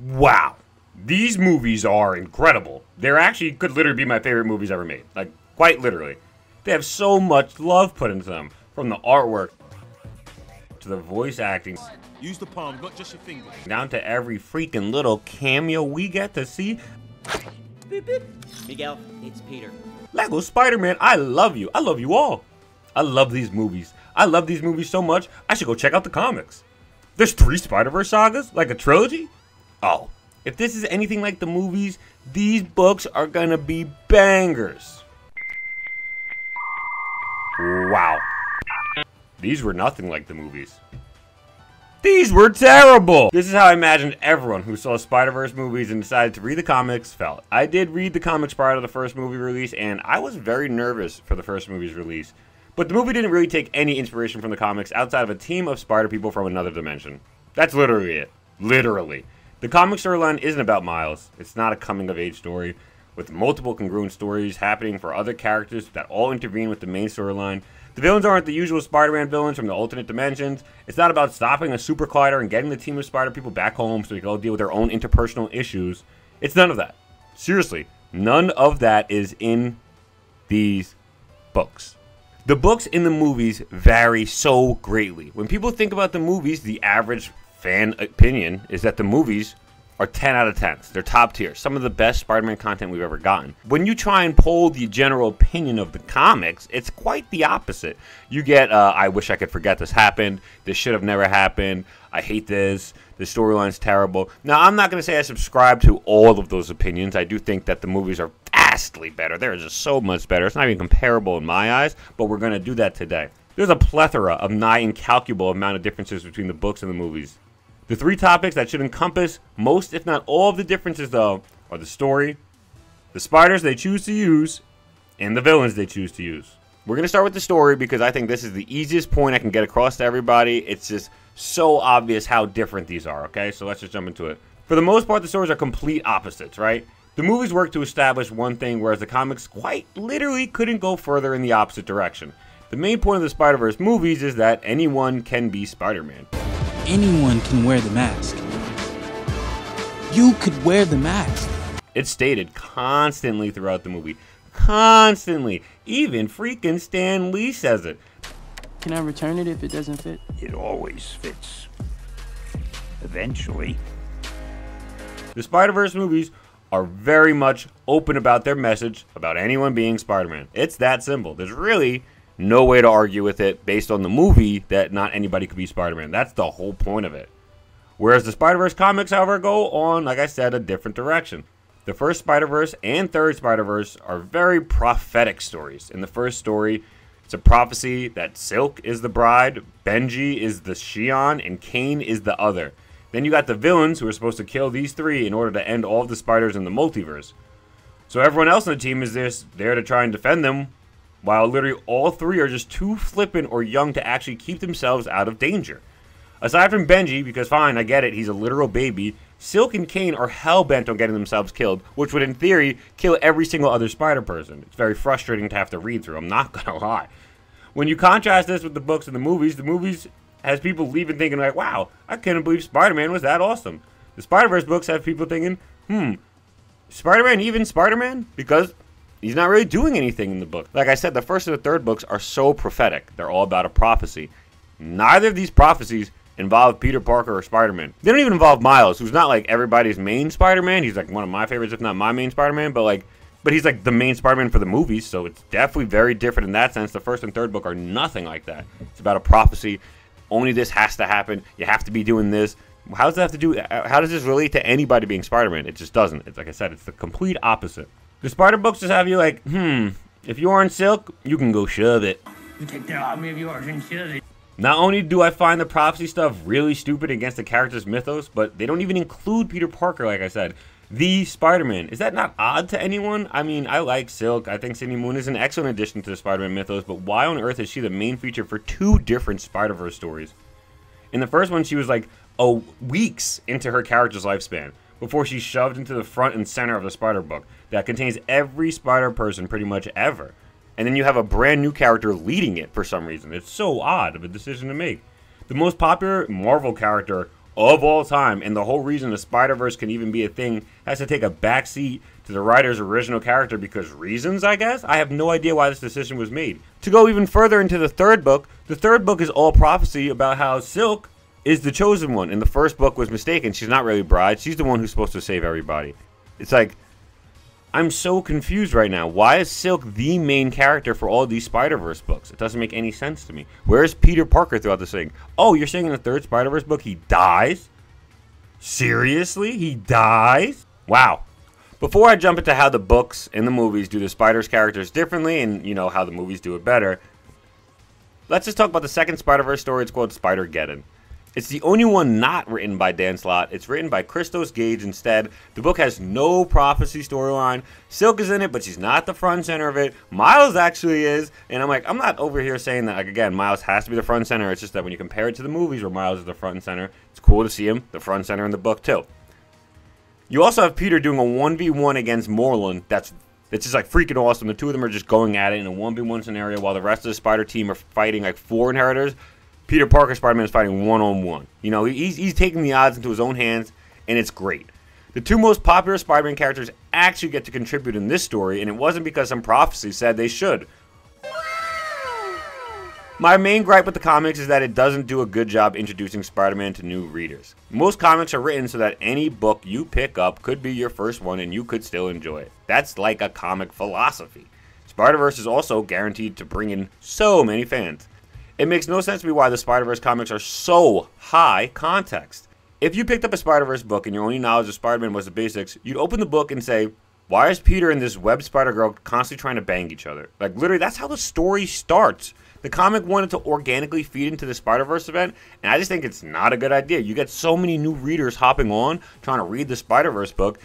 Wow. These movies are incredible. They're actually could literally be my favorite movies ever made. Like, quite literally. They have so much love put into them. From the artwork to the voice acting. Use the palm, not just your finger. Down to every freaking little cameo we get to see. Beep, beep. Miguel, it's Peter. Lego Spider-Man, I love you. I love you all. I love these movies. I love these movies so much, I should go check out the comics. There's 3 Spider-Verse sagas? Like a trilogy? Oh, if this is anything like the movies, these books are gonna be bangers. Wow. These were nothing like the movies. These were terrible! This is how I imagined everyone who saw Spider-Verse movies and decided to read the comics felt. I did read the comics prior to the first movie release, and I was very nervous for the first movie's release. But the movie didn't really take any inspiration from the comics outside of a team of spider people from another dimension. That's literally it. Literally. The comic storyline isn't about Miles. It's not a coming-of-age story, with multiple congruent stories happening for other characters that all intervene with the main storyline. The villains aren't the usual Spider-Man villains from the alternate dimensions. It's not about stopping a super collider and getting the team of spider people back home so they can all deal with their own interpersonal issues. It's none of that. Seriously, none of that is in these books. The books in the movies vary so greatly. When people think about the movies, the average fan opinion is that the movies are 10 out of 10s. They're top tier. Some of the best Spider-Man content we've ever gotten. When you try and poll the general opinion of the comics, it's quite the opposite. You get, I wish I could forget this happened. This should have never happened. I hate this. The storyline's terrible. Now, I'm not going to say I subscribe to all of those opinions. I do think that the movies are vastly better. They're just so much better. It's not even comparable in my eyes, but we're going to do that today. There's a plethora of nigh incalculable amount of differences between the books and the movies. The 3 topics that should encompass most, if not all, of the differences, though, are the story, the spiders they choose to use, and the villains they choose to use. We're going to start with the story because I think this is the easiest point I can get across to everybody. It's just so obvious how different these are, okay? So let's just jump into it. For the most part, the stories are complete opposites, right? The movies work to establish one thing, whereas the comics quite literally couldn't go further in the opposite direction. The main point of the Spider-Verse movies is that anyone can be Spider-Man. Anyone can wear the mask. You could wear the mask. It's stated constantly throughout the movie. Constantly. Even freaking Stan Lee says it. Can I return it if it doesn't fit? It always fits. Eventually. The Spider-Verse movies are very much open about their message about anyone being Spider-Man. It's that simple. There's really no way to argue with it based on the movie that not anybody could be Spider-Man. That's the whole point of it. Whereas the Spider-Verse comics, however, go on, like I said, a different direction. The first Spider-Verse and third Spider-Verse are very prophetic stories. In the first story, it's a prophecy that Silk is the bride, Benji is the Shion, and Kane is the other. Then you got the villains who are supposed to kill these 3 in order to end all of the spiders in the multiverse. So everyone else on the team is there to try and defend them, while literally all 3 are just too flippant or young to actually keep themselves out of danger. Aside from Benji, because fine, I get it, he's a literal baby, Silk and Kane are hell-bent on getting themselves killed, which would in theory kill every single other spider person. It's very frustrating to have to read through, I'm not gonna lie. When you contrast this with the books and the movies has people leaving thinking like, wow, I couldn't believe Spider-Man was that awesome. The Spider-Verse books have people thinking, Spider-Man even Spider-Man? Because he's not really doing anything in the book. Like I said, the first and the third books are so prophetic. They're all about a prophecy. Neither of these prophecies involve Peter Parker or Spider-Man. They don't even involve Miles, who's not like everybody's main Spider-Man. He's like one of my favorites, if not my main Spider-Man, but he's like the main Spider-Man for the movies, so it's definitely very different in that sense. The first and third book are nothing like that. It's about a prophecy. Only this has to happen. You have to be doing this. How does that have to do? How does this relate to anybody being Spider-Man? It just doesn't. It's like I said, it's the complete opposite. The Spider books just have you like, if you aren't Silk, you can go shove it. You take that off me if you are in shit. Not only do I find the prophecy stuff really stupid against the character's mythos, but they don't even include Peter Parker, like I said. The Spider-Man. Is that not odd to anyone? I mean, I like Silk. I think Cindy Moon is an excellent addition to the Spider-Man mythos, but why on earth is she the main feature for 2 different Spider-Verse stories? In the first one, she was like, weeks into her character's lifespan before she's shoved into the front and center of the Spider book that contains every Spider person pretty much ever. And then you have a brand new character leading it for some reason. It's so odd of a decision to make. The most popular Marvel character of all time, and the whole reason the Spider-Verse can even be a thing has to take a backseat to the writer's original character because reasons, I guess? I have no idea why this decision was made. To go even further into the third book is all prophecy about how Silk is the chosen one, and the first book was mistaken. She's not really Bride. She's the one who's supposed to save everybody. It's like, I'm so confused right now. Why is Silk the main character for all these Spider-Verse books? It doesn't make any sense to me. Where's Peter Parker throughout this thing? Oh, you're saying in the third Spider-Verse book he dies? Seriously? He dies? Wow. Before I jump into how the books and the movies do the Spider's characters differently and, you know, how the movies do it better, let's just talk about the second Spider-Verse story. It's called Spider-Geddon. It's the only one not written by Dan Slott. It's written by Christos Gage instead. The book has no prophecy storyline. Silk is in it, but she's not the front center of it. Miles actually is. And I'm like, I'm not over here saying that, like, again, Miles has to be the front center. It's just that when you compare it to the movies where Miles is the front and center, it's cool to see him the front center in the book too. You also have Peter doing a 1v1 against Morlun. It's just like freaking awesome. The two of them are just going at it in a 1v1 scenario while the rest of the Spider team are fighting like 4 inheritors. Peter Parker Spider-Man is fighting one-on-one. You know, he's taking the odds into his own hands, and it's great. The two most popular Spider-Man characters actually get to contribute in this story, and it wasn't because some prophecy said they should. My main gripe with the comics is that it doesn't do a good job introducing Spider-Man to new readers. Most comics are written so that any book you pick up could be your first one and you could still enjoy it. That's like a comic philosophy. Spider-Verse is also guaranteed to bring in so many fans. It makes no sense to me why the Spider-Verse comics are so high context. If you picked up a Spider-Verse book and your only knowledge of Spider-Man was the basics, you'd open the book and say, why is Peter and this web spider girl constantly trying to bang each other? Like, literally, that's how the story starts. The comic wanted to organically feed into the Spider-Verse event, and I just think it's not a good idea. You get so many new readers hopping on, trying to read the Spider-Verse book,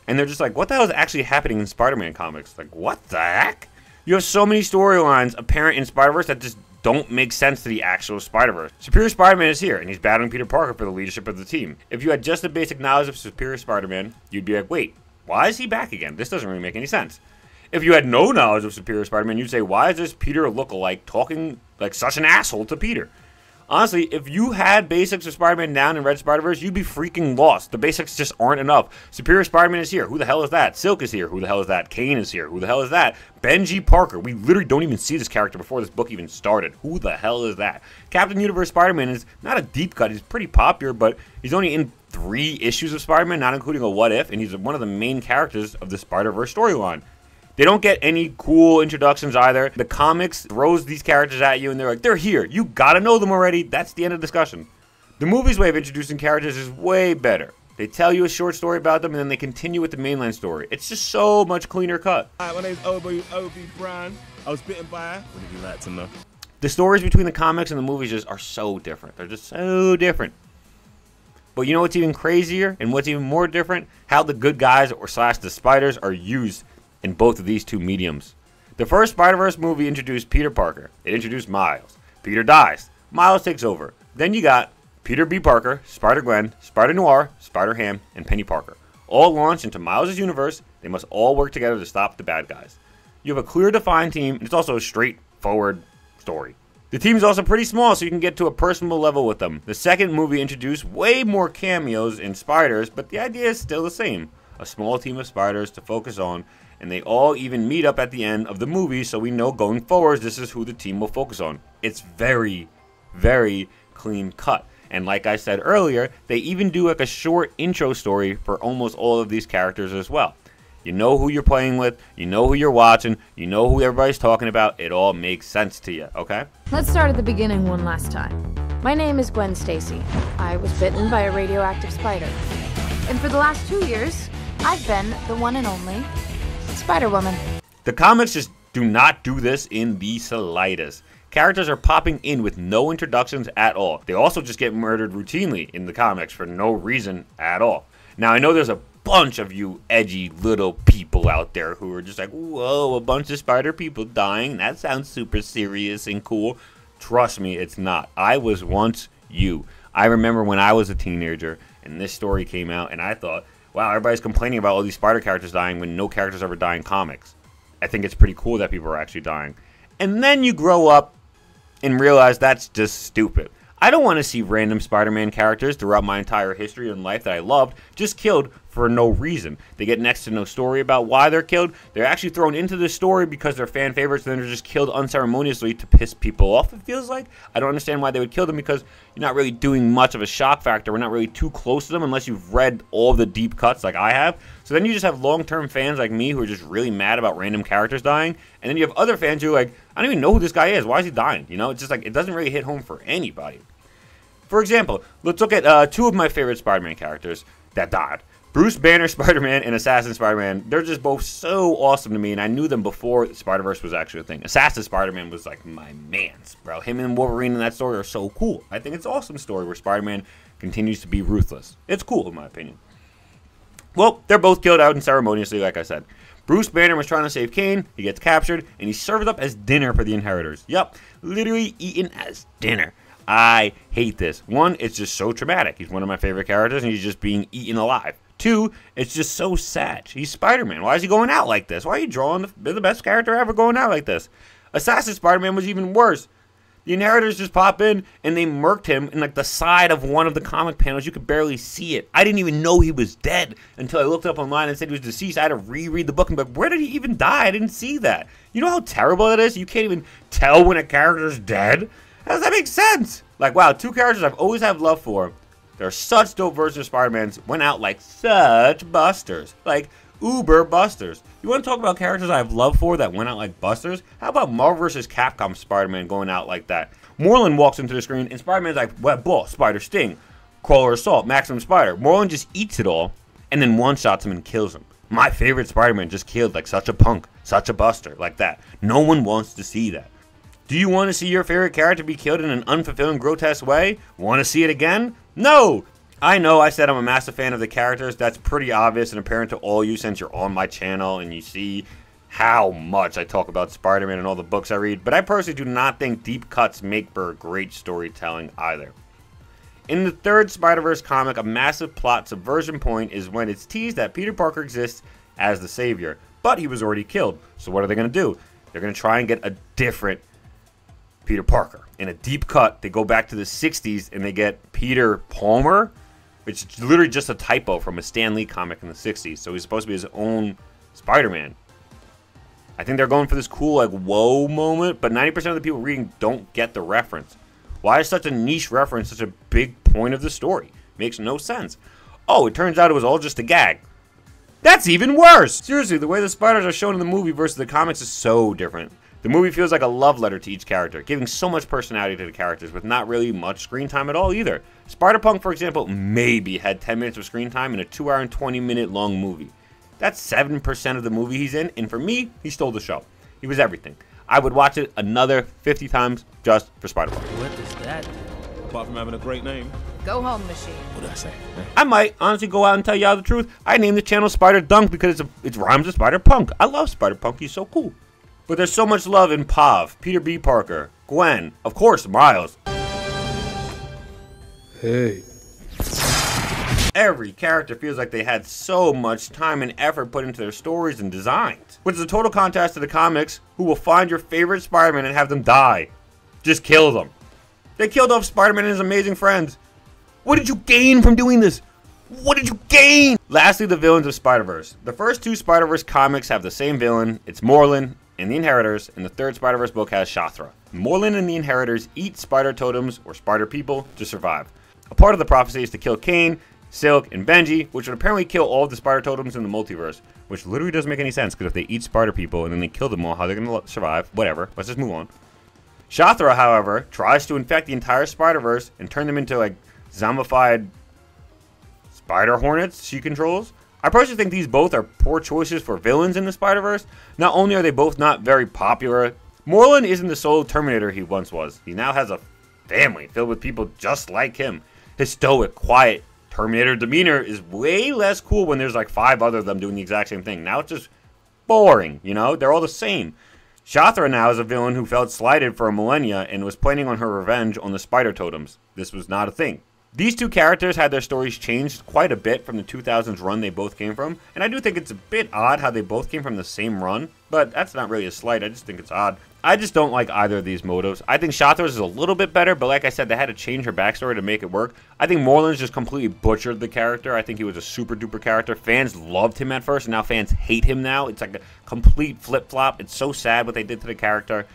and they're just like, what the hell is actually happening in Spider-Man comics? Like, what the heck? You have so many storylines apparent in Spider-Verse that just don't make sense to the actual Spider-Verse. Superior Spider-Man is here, and he's battling Peter Parker for the leadership of the team. If you had just the basic knowledge of Superior Spider-Man, you'd be like, wait, why is he back again? This doesn't really make any sense. If you had no knowledge of Superior Spider-Man, you'd say, why is this Peter lookalike talking like such an asshole to Peter? Honestly, if you had basics of Spider-Man down in Red Spider-Verse, you'd be freaking lost. The basics just aren't enough. Superior Spider-Man is here. Who the hell is that? Silk is here. Who the hell is that? Kane is here. Who the hell is that? Benji Parker. We literally don't even see this character before this book even started. Who the hell is that? Captain Universe Spider-Man is not a deep cut. He's pretty popular, but he's only in 3 issues of Spider-Man, not including a What If, and he's one of the main characters of the Spider-Verse storyline. They don't get any cool introductions either. The comics throws these characters at you and they're like, they're here. You gotta know them already. That's the end of the discussion. The movie's way of introducing characters is way better. They tell you a short story about them and then they continue with the mainline story. It's just so much cleaner cut. Hi, my name's Obi Brown. I was bitten by. What did you like to know? The stories between the comics and the movies just are so different. They're just so different. But you know what's even crazier and what's even more different? How the good guys or slash the spiders are used in both of these two mediums. The first Spider-Verse movie introduced Peter Parker. It introduced Miles. Peter dies. Miles takes over. Then you got Peter B. Parker, Spider-Gwen, Spider-Noir, Spider-Ham, and Penny Parker. All launched into Miles' universe. They must all work together to stop the bad guys. You have a clear defined team, and it's also a straightforward story. The team's also pretty small, so you can get to a personal level with them. The second movie introduced way more cameos and spiders, but the idea is still the same. A small team of spiders to focus on, and they all even meet up at the end of the movie, so we know going forward this is who the team will focus on. It's very, very clean cut. And like I said earlier, they even do like a short intro story for almost all of these characters as well. You know who you're playing with, you know who you're watching, you know who everybody's talking about. It all makes sense to you, okay? Let's start at the beginning one last time. My name is Gwen Stacy. I was bitten by a radioactive spider. And for the last 2 years, I've been the one and only Spider-Woman. The comics just do not do this in the slightest. Characters are popping in with no introductions at all. They also just get murdered routinely in the comics for no reason at all. Now, I know there's a bunch of you edgy little people out there who are just like, whoa, a bunch of spider people dying. That sounds super serious and cool. Trust me, it's not. I was once you. I remember when I was a teenager and this story came out and I thought, wow, everybody's complaining about all these spider characters dying when no characters ever die in comics. I think it's pretty cool that people are actually dying. And then you grow up and realize that's just stupid. I don't want to see random Spider-Man characters throughout my entire history and life that I loved just killed for no reason. They get next to no story about why they're killed. They're actually thrown into the story because they're fan favorites, and then they're just killed unceremoniously to piss people off, it feels like. I don't understand why they would kill them, because you're not really doing much of a shock factor. We're not really too close to them unless you've read all the deep cuts like I have. So then you just have long-term fans like me who are just really mad about random characters dying. And then you have other fans who are like, I don't even know who this guy is. Why is he dying? You know, it's just like, it doesn't really hit home for anybody. For example, let's look at two of my favorite Spider-Man characters that died. Bruce Banner Spider-Man and Assassin Spider-Man. They're just both so awesome to me, and I knew them before Spider-Verse was actually a thing. Assassin Spider-Man was like my man's, bro. Him and Wolverine in that story are so cool. I think it's an awesome story where Spider-Man continues to be ruthless. It's cool, in my opinion. Well, they're both killed out unceremoniously, like I said. Bruce Banner was trying to save Kane. He gets captured, and he's served up as dinner for the Inheritors. Yup, literally eaten as dinner. I hate this. One, it's just so traumatic. He's one of my favorite characters, and he's just being eaten alive. Two, it's just so sad. He's Spider-Man. Why is he going out like this? Why are you drawing the best character ever going out like this? Assassin Spider-Man was even worse. The Inheritors just pop in, and they murked him in like the side of one of the comic panels. You could barely see it. I didn't even know he was dead until I looked up online and said he was deceased. I had to reread the book and be like, where did he even die? I didn't see that. You know how terrible that is? You can't even tell when a character's dead? How does that make sense? Like, wow, two characters I've always had love for. They're such dope versions of Spider-Mans. Went out like such busters. Like, uber busters. You want to talk about characters I have love for that went out like busters? How about Marvel vs. Capcom Spider-Man going out like that? Moreland walks into the screen, and Spider-Man's like, Web Ball, Spider Sting, Crawler Assault, Maximum Spider. Moreland just eats it all, and then one-shots him and kills him. My favorite Spider-Man just killed like such a punk, such a buster, like that. No one wants to see that. Do you want to see your favorite character be killed in an unfulfilling, grotesque way? Want to see it again? No! I know I said I'm a massive fan of the characters. That's pretty obvious and apparent to all you since you're on my channel and you see how much I talk about Spider-Man and all the books I read. But I personally do not think deep cuts make for great storytelling either. In the third Spider-Verse comic, a massive plot subversion point is when it's teased that Peter Parker exists as the Savior. But he was already killed. So what are they going to do? They're going to try and get a different Peter Parker. In a deep cut, they go back to the 60s and they get Peter Palmer, which is literally just a typo from a Stan Lee comic in the 60s. So he's supposed to be his own Spider-Man. I think they're going for this cool, like, whoa moment, but 90% of the people reading don't get the reference. Why is such a niche reference such a big point of the story? Makes no sense. Oh, it turns out it was all just a gag. That's even worse! Seriously, the way the spiders are shown in the movie versus the comics is so different. The movie feels like a love letter to each character, giving so much personality to the characters with not really much screen time at all either. Spider-Punk, for example, maybe had 10 minutes of screen time in a 2 hour and 20 minute long movie. That's 7% of the movie he's in, and for me, he stole the show. He was everything. I would watch it another 50 times just for Spider-Punk. What is that? Apart from having a great name. Go home, machine. What did I say? I might honestly go out and tell y'all the truth. I named the channel Spider Dunk because it rhymes with Spider-Punk. I love Spider-Punk. He's so cool. But there's so much love in Pav, Peter B. Parker, Gwen, of course, Miles. Hey. Every character feels like they had so much time and effort put into their stories and designs. Which is a total contrast to the comics, who will find your favorite Spider-Man and have them die. Just kill them. They killed off Spider-Man and his amazing friends. What did you gain from doing this? What did you gain? Lastly, the villains of Spider-Verse. The first two Spider-Verse comics have the same villain. It's Moreland and the Inheritors, and the third Spider-Verse book has Shathra. Moreland and the Inheritors eat spider totems, or spider people, to survive. A part of the prophecy is to kill Kane, Silk, and Benji, which would apparently kill all of the spider totems in the multiverse, which literally doesn't make any sense, because if they eat spider people and then they kill them all, how are they going to survive? Whatever, let's just move on. Shathra, however, tries to infect the entire Spider-Verse and turn them into, like, zombified spider hornets she controls. I personally think these both are poor choices for villains in the Spider-Verse. Not only are they both not very popular, Moreland isn't the solo Terminator he once was. He now has a family filled with people just like him. His stoic, quiet Terminator demeanor is way less cool when there's like 5 other of them doing the exact same thing. Now it's just boring, you know? They're all the same. Shathra now is a villain who felt slighted for a millennia and was planning on her revenge on the spider totems. This was not a thing. These two characters had their stories changed quite a bit from the 2000s run they both came from, and I do think it's a bit odd how they both came from the same run, but that's not really a slight, I just think it's odd. I just don't like either of these motives. I think Shathra's is a little bit better, but like I said, they had to change her backstory to make it work. I think Morland's just completely butchered the character. I think he was a super duper character. Fans loved him at first, and now fans hate him now. It's like a complete flip-flop. It's so sad what they did to the character.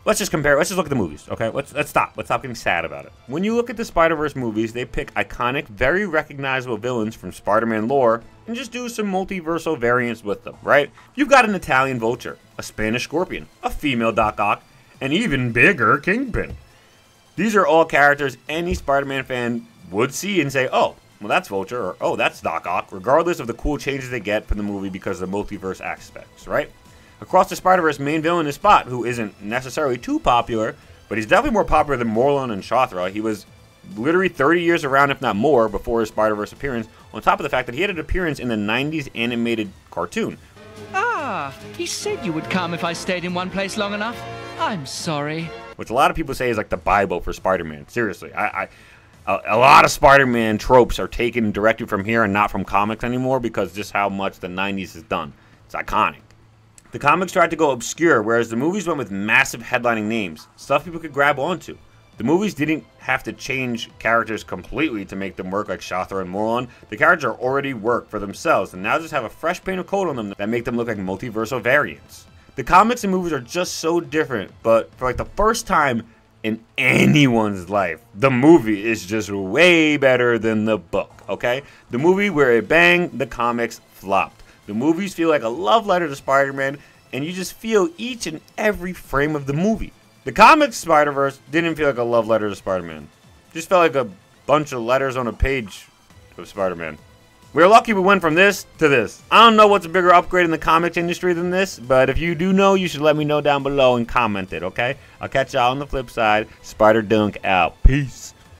Let's just compare. Let's just look at the movies, okay? Let's stop. Let's stop getting sad about it. When you look at the Spider-Verse movies, they pick iconic, very recognizable villains from Spider-Man lore and just do some multiversal variants with them, right? You've got an Italian Vulture, a Spanish Scorpion, a female Doc Ock, an even bigger Kingpin. These are all characters any Spider-Man fan would see and say, oh, well, that's Vulture, or oh, that's Doc Ock, regardless of the cool changes they get from the movie because of the multiverse aspects, right? Across the Spider-Verse, main villain is Spot, who isn't necessarily too popular, but he's definitely more popular than Morland and Shathra. He was literally 30 years around, if not more, before his Spider-Verse appearance, on top of the fact that he had an appearance in the 90s animated cartoon. Ah, he said you would come if I stayed in one place long enough. I'm sorry. Which a lot of people say is like the Bible for Spider-Man. Seriously, a lot of Spider-Man tropes are taken directly from here and not from comics anymore because just how much the 90s has done. It's iconic. The comics tried to go obscure, whereas the movies went with massive headlining names, stuff people could grab onto. The movies didn't have to change characters completely to make them work like Shathra and Morland. The characters already work for themselves, and now just have a fresh paint of coat on them that make them look like multiversal variants. The comics and movies are just so different, but for like the first time in anyone's life, the movie is just way better than the book, okay? The movie where it banged, the comics flopped. The movies feel like a love letter to Spider-Man, and you just feel each and every frame of the movie. The comics Spider-Verse didn't feel like a love letter to Spider-Man. Just felt like a bunch of letters on a page of Spider-Man. We're lucky we went from this to this. I don't know what's a bigger upgrade in the comics industry than this, but if you do know, you should let me know down below and comment it, okay? I'll catch y'all on the flip side. Spider Dunk out. Peace.